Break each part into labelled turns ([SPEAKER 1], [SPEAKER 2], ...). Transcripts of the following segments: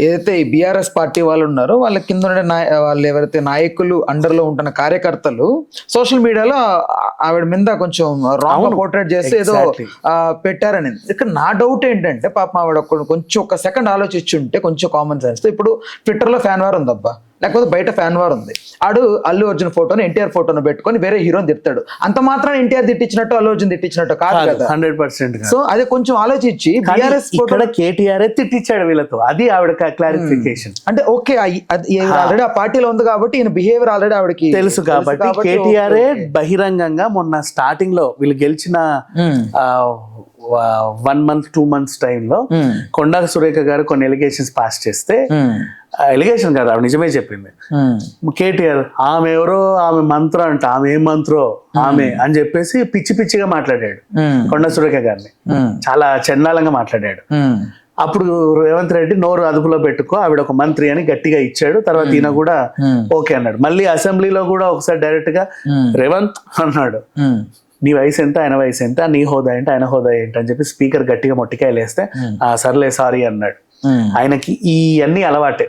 [SPEAKER 1] ఏదైతే ఈ BRS party వాళ్ళు ఉన్నారో వాళ్ళ కింద ఉండే వాళ్ళు ఎవరైతే నాయకులు అండర్ లో ఉంటున్న కార్యకర్తలు సోషల్ మీడియాలో ఆవిడ మీద కొంచెం రాంగ్ పోర్ట్రేట్ చేసి ఏదో పెట్టారని. ఇక్కడ నా డౌట్ ఏంటంటే పాపం ఆవిడ కొంచెం ఒక సెకండ్ ఆలోచించుంటే కొంచెం కామన్ సెన్స్, ఇప్పుడు ట్విట్టర్ లో ఫ్యాన్ వార్ ఉందబ్బా, లేకపోతే బయట ఫ్యాన్ వార్ ఉంది, ఆడు అల్లు అర్జున్ ఫోటోని ఎన్టీఆర్ ఫోటోను పెట్టుకొని వేరే హీరోని తిడతాడు, అంత మాత్రం ఎన్టీఆర్ తిట్టించినట్టు అల్లు అర్జున్ తిట్టించినట్టు కాదు కదా
[SPEAKER 2] 100%.
[SPEAKER 1] సో అదే కొంచెం ఆలోచించి బీఆర్ఎస్
[SPEAKER 2] ఇక్కడ కేటీఆర్ తిట్టించాడు వీళ్ళతో, అది ఆవిడ క్లారిఫికేషన్.
[SPEAKER 1] అంటే ఓకే ఆల్రెడీ ఆ పార్టీలో ఉంది కాబట్టి ఈయన బిహేవియర్ ఆల్రెడీ ఆవిడకి
[SPEAKER 2] తెలుసు కాబట్టి కేటీఆర్ బహిరంగంగా మొన్న స్టార్టింగ్ లో వీళ్ళు గెలిచిన 1 month 2 months టైంలో కొండా సురేఖ గారు కొన్ని ఎలిగేషన్స్ పాస్ చేస్తే, ఎలిగేషన్ కాదు ఆవిడ నిజమే చెప్పింది, కేటీఆర్ ఆమె ఎవరో ఆమె మంత్రం అంట, ఆమె ఏం మంత్రో ఆమె అని చెప్పేసి పిచ్చి పిచ్చిగా మాట్లాడాడు కొండా సురేఖ గారిని, చాలా చండాలంగా మాట్లాడాడు. అప్పుడు రేవంత్ రెడ్డి నోరు అదుపులో పెట్టుకో ఆవిడ ఒక మంత్రి అని గట్టిగా ఇచ్చాడు. తర్వాత ఈయన కూడా ఓకే అన్నాడు. మళ్ళీ అసెంబ్లీలో కూడా ఒకసారి డైరెక్ట్ గా రేవంత్ అన్నాడు, నీ వయసు ఎంత ఆయన వయసు ఎంత, నీ హోదా ఏంటి ఆయన హోదా ఏంటి అని చెప్పి స్పీకర్ గట్టిగా మొట్టికాయలు వేస్తే సర్లే సారీ అన్నాడు. ఆయనకి ఇవన్నీ అలవాటే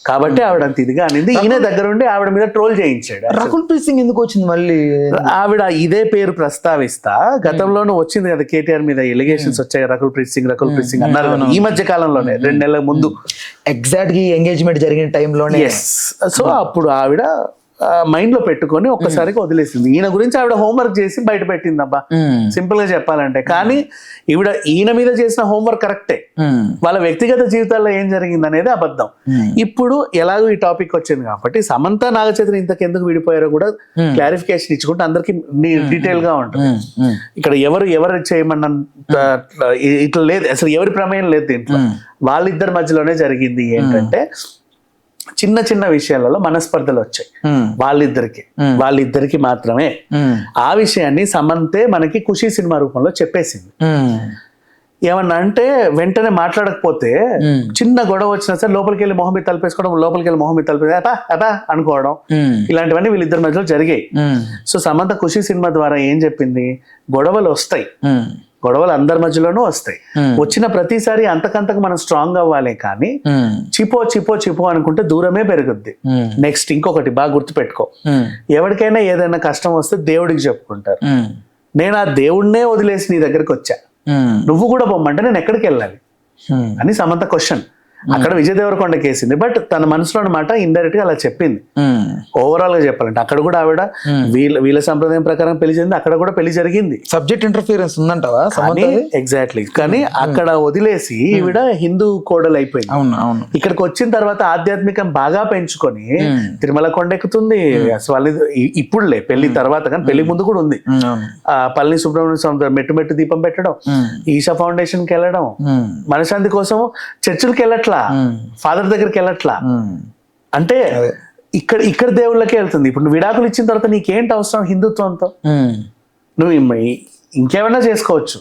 [SPEAKER 2] కాబట్టి ఆవిడ అంత ఇదిగా అనేది. ఈయన దగ్గర ఉండి ఆవిడ మీద ట్రోల్ చేయించాడు.
[SPEAKER 1] రకుల్ ప్రీత్ సింగ్ ఎందుకు వచ్చింది మళ్ళీ?
[SPEAKER 2] ఆవిడ ఇదే పేరు ప్రస్తావిస్తా, గతంలోనూ వచ్చింది కదా కేటీఆర్ మీద ఎలిగేషన్స్ వచ్చాయి, రకుల్ ప్రీత్ సింగ్ అన్నారు ఈ మధ్య కాలంలోనే 2 నెలల ముందు
[SPEAKER 1] ఎగ్జాక్ట్ గా ఎంగేజ్మెంట్ జరిగిన టైంలోనే.
[SPEAKER 2] సో అప్పుడు ఆవిడ మైండ్ లో పెట్టుకొని ఒక్కసారిగా వదిలేసింది. ఈయన గురించి ఆవిడ హోంవర్క్ చేసి బయట పెట్టింది అబ్బా, సింపుల్ గా చెప్పాలంటే. కానీ ఈయన మీద చేసిన హోంవర్క్ కరెక్టే, వాళ్ళ వ్యక్తిగత జీవితాల్లో ఏం జరిగింది అనేది అబద్ధం. ఇప్పుడు ఎలాగో ఈ టాపిక్ వచ్చింది కాబట్టి సమంత నాగచైతన్య ఇంతకెందుకు విడిపోయారో కూడా క్లారిఫికేషన్ ఇచ్చుకుంటే అందరికి డీటెయిల్ గా ఉంటుంది. ఇక్కడ ఎవరు చేయమన్నంత ఇట్లా లేదు, అసలు ఎవరి ప్రమేయం లేదు దీంట్లో, వాళ్ళిద్దరి మధ్యలోనే జరిగింది. ఏంటంటే చిన్న చిన్న విషయాలలో మనస్పర్ధలు వచ్చాయి వాళ్ళిద్దరికి మాత్రమే. ఆ విషయాన్ని సమంతే మనకి ఖుషి సినిమా రూపంలో చెప్పేసింది. ఏమన్నా అంటే వెంటనే మాట్లాడకపోతే చిన్న గొడవ వచ్చినా సరే లోపలికి వెళ్ళి మొహం మీద తలపేసుకోవడం, లోపలికి వెళ్ళి మొహం మీద తలపేసి అటా అనుకోవడం, ఇలాంటివన్నీ వీళ్ళిద్దరి మధ్యలో జరిగాయి. సో సమంత ఖుషి సినిమా ద్వారా ఏం చెప్పింది, గొడవలు వస్తాయి, గొడవలు అందరి మధ్యలోనూ వస్తాయి, వచ్చిన ప్రతిసారి అంతకంతకు మనం స్ట్రాంగ్ అవ్వాలి, కానీ చిపో అనుకుంటే దూరమే పెరుగుద్ది. నెక్స్ట్ ఇంకొకటి బాగా గుర్తుపెట్టుకో, ఎవరికైనా ఏదైనా కష్టం వస్తే దేవుడికి చెప్పుకుంటారు. నేను ఆ దేవుడినే వదిలేసి నీ దగ్గరికి వచ్చా, నువ్వు కూడా పొమ్మంటే నేను ఎక్కడికి వెళ్ళాలి అని సమంత క్వశ్చన్. అక్కడ విజయ్ దేవరకొండ కేసింది, బట్ తన మనసులో అన్నమాట ఇండైరెక్ట్ గా అలా చెప్పింది. ఓవరాల్ గా చెప్పాలంటే అక్కడ కూడా ఆవిడ వీళ్ళ సంప్రదాయం ప్రకారం పెళ్లి జరిగింది, అక్కడ కూడా పెళ్లి జరిగింది.
[SPEAKER 1] సబ్జెక్ట్ ఇంటర్ఫియరెన్స్ ఉందంటావా?
[SPEAKER 2] ఎగ్జాక్ట్లీ. కానీ అక్కడ వదిలేసి ఈవిడ హిందూ కోడలు అయిపోయింది. ఇక్కడికి వచ్చిన తర్వాత ఆధ్యాత్మికం బాగా పెంచుకొని తిరుమల కొండెక్కుతుంది. అసలు ఇప్పుడులే పెళ్లి తర్వాత, కానీ పెళ్లి ముందు కూడా ఉంది. పల్లి సుబ్రహ్మణ్య స్వామి మెట్టు దీపం పెట్టడం, ఈషా ఫౌండేషన్ కి వెళ్ళడం, మనశాంతి కోసం చర్చిలకి వెళ్ళట్లా, ఫాదర్ దగ్గరికి వెళ్ళట్లా. అంటే ఇక్కడ దేవుళ్ళకే వెళ్తుంది. ఇప్పుడు నువ్వు విడాకులు ఇచ్చిన తర్వాత నీకేంటి అవసరం హిందుత్వంతో? నువ్వు ఇంకేమన్నా చేసుకోవచ్చు,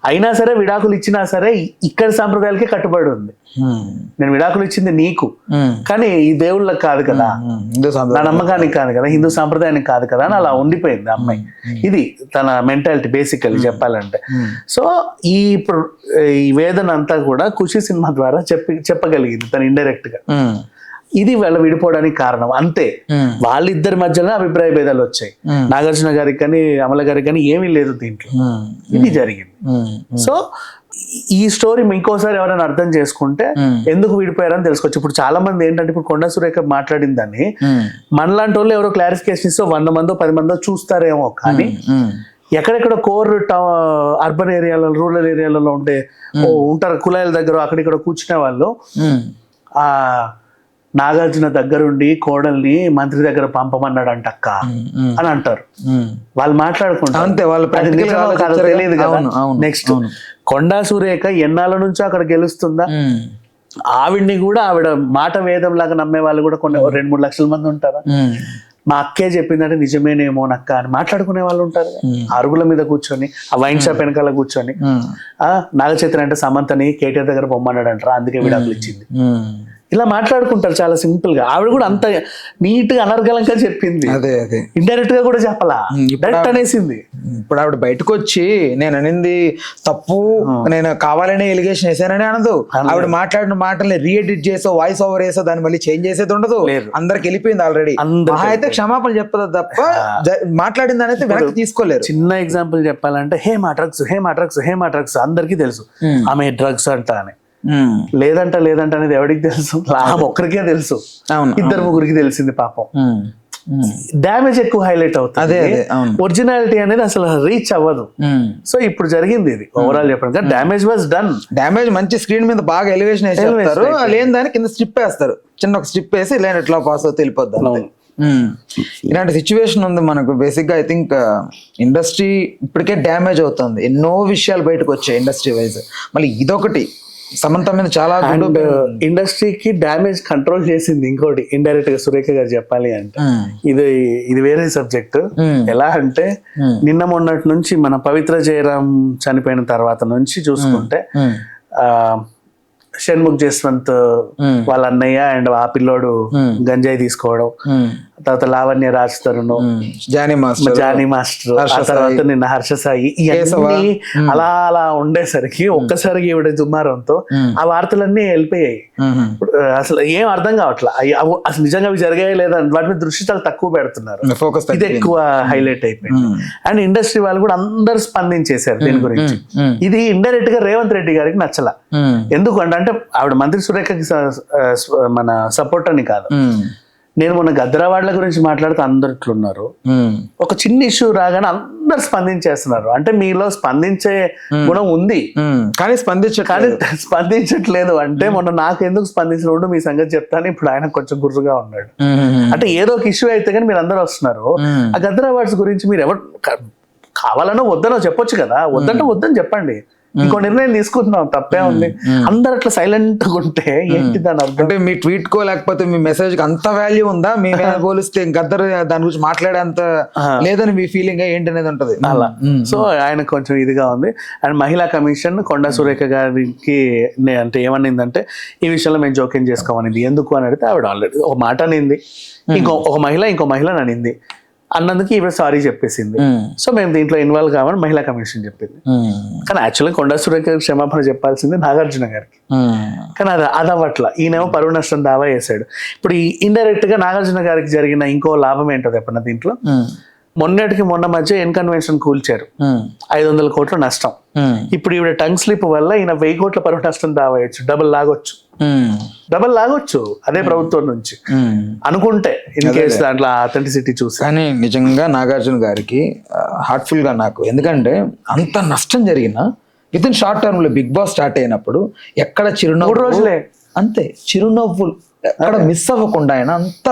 [SPEAKER 2] అయినా సరే విడాకులు ఇచ్చినా సరే ఇక్కడ సాంప్రదాయాలకే కట్టుబడి ఉంది. నేను విడాకులు ఇచ్చింది నీకు, కానీ ఈ దేవుళ్ళకి కాదు కదా, నా నమ్మకానికి కాదు కదా, హిందూ సాంప్రదాయానికి కాదు కదా అని అలా ఉండిపోయింది అమ్మాయి. ఇది తన మెంటాలిటీ బేసికల్లీ చెప్పాలంటే. సో ఈ వేదన అంతా కూడా ఖుషి సినిమా ద్వారా చెప్పగలిగింది తను ఇండైరెక్ట్ గా. ఇది వాళ్ళ విడిపోవడానికి కారణం అంతే. వాళ్ళిద్దరి మధ్యలో అభిప్రాయ భేదాలు వచ్చాయి. నాగార్జున గారికి కానీ అమల గారికి కానీ ఏమీ లేదు దీంట్లో, ఇది జరిగింది. సో ఈ స్టోరీ ఇంకోసారి ఎవరైనా అర్థం చేసుకుంటే ఎందుకు విడిపోయారని తెలుసుకోవచ్చు. ఇప్పుడు చాలా మంది ఏంటంటే, ఇప్పుడు కొండా సురేఖ మాట్లాడిందని మనలాంటి వాళ్ళు ఎవరో క్లారిఫికేషన్ ఇస్తే 100 మందో 10 మందో చూస్తారేమో, కానీ ఎక్కడెక్కడ కోర్ అర్బన్ ఏరియాలలో రూరల్ ఏరియాలలో ఉంటారు కులాయిల దగ్గర అక్కడిక్కడ కూర్చునే వాళ్ళు ఆ నాగార్జున దగ్గరుండి కోడల్ని మంత్రి దగ్గర పంపమన్నాడంట అక్క అని అంటారు. వాళ్ళు మాట్లాడుకుంటారు, తెలియదు కదా. నెక్స్ట్ కొండా సురేఖ ఎన్నాళ్ళ నుంచో అక్కడ గెలుస్తుందా, ఆవిడ్ని కూడా ఆవిడ మాట వేదం లాగా నమ్మే వాళ్ళు కూడా కొన్ని 2-3 లక్షల మంది ఉంటారా. మా అక్కే చెప్పిందంటే నిజమేనేమో నక్క అని మాట్లాడుకునే వాళ్ళు ఉంటారు. అరుగుల మీద కూర్చొని ఆ వైన్ షాప్ వెనకాల కూర్చొని నాగచైతన్య అంటే సమంతని కేటీఆర్ దగ్గర పొమ్మన్నాడు అంటారా, అందుకే విడాకులు ఇచ్చింది. ఇలా మాట్లాడుకుంటారు చాలా సింపుల్ గా. ఆవిడ కూడా అంత నీట్ గా అనర్గళంగా చెప్పింది,
[SPEAKER 1] అదే
[SPEAKER 2] ఇండైరెక్ట్ గా కూడా చెప్పాలా, డైరెక్ట్ అనేసింది.
[SPEAKER 1] ఇప్పుడు ఆవిడ బయటకు వచ్చి నేను అనింది తప్పు, నేను కావాలనే ఎలిగేషన్ వేసానని అనదు. ఆవిడ మాట్లాడిన మాటల్ని రీఎడిట్ చేసో వాయిస్ ఓవర్ వేసో దాన్ని మళ్ళీ చేంజ్ చేసేది ఉండదు. అందరికి వెళ్ళిపోయింది ఆల్రెడీ. అయితే క్షమాపణ చెప్పదు తప్ప మాట్లాడింది అనేది వెనక్కి తీసుకోలేరు.
[SPEAKER 2] చిన్న ఎగ్జాంపుల్ చెప్పాలంటే హేమా డ్రగ్స్ అందరికీ తెలుసు ఆమె డ్రగ్స్ అంట అని. లేదంట అనేది ఎవరికి తెలుసు? ఆమె ఒక్కరికే తెలుసు, ఇద్దరు ముగ్గురికి తెలిసింది పాపం. డ్యామేజ్ ఎక్కువ హైలైట్ అవుతుంది, ఒరిజినాలిటీ అనేది అసలు రీచ్ అవ్వదు. సో ఇప్పుడు జరిగింది ఇది ఓవరాల్ చెప్పండి. Damage was done.
[SPEAKER 1] డ్యామేజ్ మంచి స్క్రీన్ మీద బాగా ఎలివేషన్ వేస్తారు, లేని దాని కింద స్ట్రిప్ వేస్తారు, చిన్న ఒక స్ట్రిప్ వేసి లేని ఎట్లా పాస్ అవుతే వెళ్ళిపోద్ది. ఇలాంటి సిచ్యువేషన్ ఉంది మనకు. బేసిక్ గా ఐ థింక్ ఇండస్ట్రీ ఇప్పటికే డ్యామేజ్ అవుతుంది, ఎన్నో విషయాలు బయటకు వచ్చాయి ఇండస్ట్రీ వైజ్. మళ్ళీ ఇదొకటి సమంత మీద చాలా
[SPEAKER 2] ఇండస్ట్రీకి డ్యామేజ్ కంట్రోల్ చేసింది ఇంకోటి ఇండైరెక్ట్ గా సురేఖ గారు చెప్పాలి అంటే. ఇది వేరే సబ్జెక్ట్. ఎలా అంటే నిన్న మొన్నటి నుంచి మన పవిత్ర జయరాం చనిపోయిన తర్వాత నుంచి చూసుకుంటే షణ్ముఖ్ జస్వంత్ వాళ్ళ అన్నయ్య అండ్ ఆ పిల్లోడు గంజాయి తీసుకోవడం, తర్వాత లావణ్య రాజ్ తరుణ్, జానీ మాస్టర్, ఆ తర్వాత నిన్న హర్ష సాయి, ఇవన్నీ అలా ఉండేసరికి ఒక్కసారి ఈవిడ దుమారంతో ఆ వార్తలన్నీ వెళ్ళిపోయాయి. అసలు ఏం అర్థం కావట్లా, అసలు నిజంగా అవి జరిగాయి లేదా వాటి మీద దృష్టి చాలా తక్కువ పెడుతున్నారు, ఇది ఎక్కువ హైలైట్ అయిపోయింది. అండ్ ఇండస్ట్రీ వాళ్ళు కూడా అందరు స్పందించేశారు దీని గురించి. ఇది ఇండైరెక్ట్ గా రేవంత్ రెడ్డి గారికి నచ్చల. ఎందుకంటే ఆవిడ మంత్రి సురేఖకి మన సపోర్ట్ అని కాదు. నేను మొన్న గద్దరవాడ్ల గురించి మాట్లాడుతూ అందరు ఇట్లున్నారు, ఒక చిన్న ఇష్యూ రాగానే అందరు స్పందించేస్తున్నారు. అంటే మీలో స్పందించే గుణం ఉంది
[SPEAKER 1] కానీ
[SPEAKER 2] స్పందించట్లేదు. అంటే మొన్న నాకు ఎందుకు స్పందించినప్పుడు మీ సంగతి చెప్తాను, ఇప్పుడు ఆయన కొంచెం గుర్రుగా ఉన్నాడు. అంటే ఏదో ఒక ఇష్యూ అయితే కానీ మీరు అందరూ వస్తున్నారు. ఆ గద్దరవాడ్స్ గురించి మీరు ఎవరు కావాలనో వద్దనో చెప్పొచ్చు కదా, వద్దంటే వద్దని చెప్పండి, ఇంకో నిర్ణయం తీసుకుంటున్నాం, తప్పే ఉంది. అందరు అట్లా సైలెంట్ గా ఉంటే ఏంటి దాని అర్థం?
[SPEAKER 1] అంటే మీ ట్వీట్ కో లేకపోతే మీ మెసేజ్ కి అంత వాల్యూ ఉందా? మీ మీద పోలిస్తే గద్దర్ దాని గురించి మాట్లాడేంత లేదని మీ ఫీలింగ్ ఏంటి అనేది ఉంటది
[SPEAKER 2] అలా. సో ఆయన కొంచెం ఇదిగా ఉంది. అండ్ మహిళా కమిషన్ కొండా సురేఖ గారికి అంటే ఏమనిందంటే ఈ విషయంలో మేము జోక్యం చేసుకోమనింది. ఎందుకు అని అడిగితే ఆవిడ ఆల్రెడీ ఒక మాట అనింది, ఇంకో మహిళ అనింది, అన్నందుకు ఈవిడ సారీ చెప్పేసింది. సో మేము దీంట్లో ఇన్వాల్వ్ కావాలని మహిళా కమిషన్ చెప్పింది. కానీ యాక్చువల్గా కొండా సురేఖ గారికి క్షమాపణ చెప్పాల్సింది నాగార్జున గారికి. కానీ అది అవ్వట్ల. ఈయనేమో పరువు నష్టం దావా వేశాడు. ఇప్పుడు ఇండైరెక్ట్ గా నాగార్జున గారికి జరిగిన ఇంకో లాభం ఏంటో చెప్పండి దీంట్లో. మొన్న మధ్య ఎన్కన్వెన్షన్ కూల్చారు, 500 కోట్ల నష్టం. ఇప్పుడు ఈవిడ టంగ్ స్లిప్ వల్ల ఈయన 1000 కోట్ల పరువు నష్టం దావేయచ్చు, డబుల్ లాగొచ్చు అదే ప్రభుత్వం నుంచి అనుకుంటే, ఇన్ కేస్ దాంట్లో అథెంటిసిటీ చూసి.
[SPEAKER 1] కానీ నిజంగా నాగార్జున గారికి హార్ట్ఫుల్ గా నాకు, ఎందుకంటే అంత నష్టం జరిగిన విత్ ఇన్ షార్ట్ టర్మ్ లో బిగ్ బాస్ స్టార్ట్ అయినప్పుడు ఎక్కడ చిరునవ్వు,
[SPEAKER 2] రోజులే
[SPEAKER 1] అంతే చిరునవ్వులు ఎక్కడ మిస్ అవ్వకుండా ఆయన అంత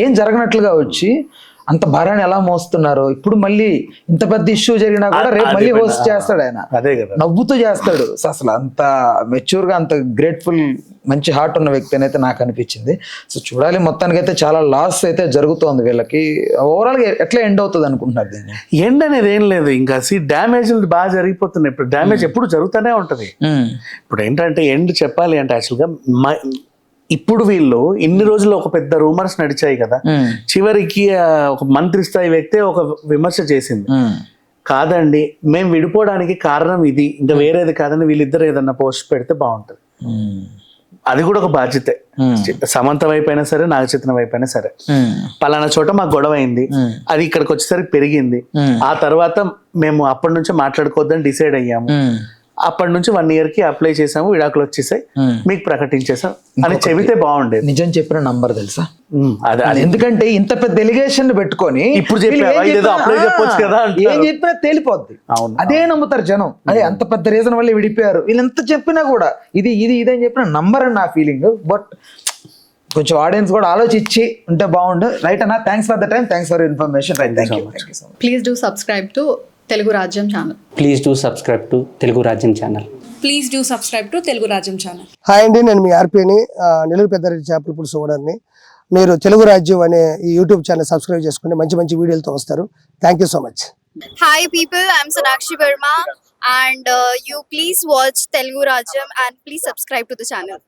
[SPEAKER 1] ఏం జరగనట్లుగా వచ్చి అంత భారాన్ని ఎలా మోస్తున్నారు. ఇప్పుడు మళ్ళీ ఇంత పెద్ద ఇష్యూ జరిగినా కూడా రేపు మళ్ళీ హోస్ట్ చేస్తాడు ఆయన,
[SPEAKER 2] అదే కదా,
[SPEAKER 1] నవ్వుతూ చేస్తాడు. అసలు అంత మెచ్యూర్ గా అంత గ్రేట్ఫుల్ మంచి హార్ట్ ఉన్న వ్యక్తి అని అయితే నాకు అనిపించింది. సో చూడాలి, మొత్తానికైతే చాలా లాస్ అయితే జరుగుతోంది వీళ్ళకి. ఓవరాల్ గా ఎట్లా ఎండ్ అవుతుంది అనుకుంటున్నారు దీన్ని?
[SPEAKER 2] ఎండ్ అనేది ఏం లేదు, ఇంకా డ్యామేజ్ బాగా జరిగిపోతున్నాయి. ఇప్పుడు డ్యామేజ్ ఎప్పుడు జరుగుతూనే ఉంటది. ఇప్పుడు ఏంటంటే ఎండ్ చెప్పాలి అంటే యాక్చువల్గా ఇప్పుడు వీళ్ళు ఇన్ని రోజులు ఒక పెద్ద రూమర్స్ నడిచాయి కదా, చివరికి ఒక మంత్రి స్థాయి వ్యక్తే ఒక విమర్శ చేసింది, కాదండి మేము విడిపోవడానికి కారణం ఇది, ఇంకా వేరేది కాదని వీళ్ళిద్దరు ఏదన్నా పోస్ట్ పెడితే బాగుంటది. అది కూడా ఒక బాధ్యతే. సమంత వైపు అయినా సరే, నాగచైతన్య వైపు అయినా సరే, పలానా చోట మాకు గొడవ అయింది, అది ఇక్కడికి వచ్చేసరికి పెరిగింది, ఆ తర్వాత మేము అప్పటి నుంచే మాట్లాడుకోవద్దని డిసైడ్ అయ్యాము, అప్పటి నుంచి 1 year కి అప్లై చేసాము, విడాకులు వచ్చేసాయి, మీకు ప్రకటించేసాం అని చెబితే బాగుండేది.
[SPEAKER 1] నిజం చెప్పిన నంబర్ తెలుసా? ఎందుకంటే ఇంత పెద్ద ఎలిగేషన్ పెట్టుకొని
[SPEAKER 2] ఇప్పుడు ఏం
[SPEAKER 1] చెప్పినా తేలిపోద్ది, అదే నమ్ముతారు జనం. అదే అంత పెద్ద రీజన్ వల్ల విడిపోయారు, వీళ్ళు ఎంత చెప్పినా కూడా ఇది అని చెప్పిన నంబర్ అని నా ఫీలింగ్. బట్ కొంచెం ఆడియన్స్ కూడా ఆలోచించి ఉంటే బాగుండు. రైట్ అన్న, thanks for the time, thanks for information. Right, thank you.
[SPEAKER 3] Please do subscribe to Telugu Rajyam channel.
[SPEAKER 4] Please do subscribe to Telugu Rajyam channel.
[SPEAKER 3] Please do subscribe to Telugu Rajyam channel.
[SPEAKER 5] Hi అండి, నేను మీ ఆర్పీని, నెల్లూరు పెద్దారెడ్డి చేపల పులుసు ఓనర్ని. మీరు తెలుగు రాజ్యం అనే ఈ యూట్యూబ్ ఛానల్ సబ్స్క్రైబ్ చేసుకుని మంచి వీడియోలతో వస్తారు. Thank you so much.
[SPEAKER 6] Hi people, I'm Sonakshi Verma and you please watch Telugu Rajyam and please subscribe to the channel.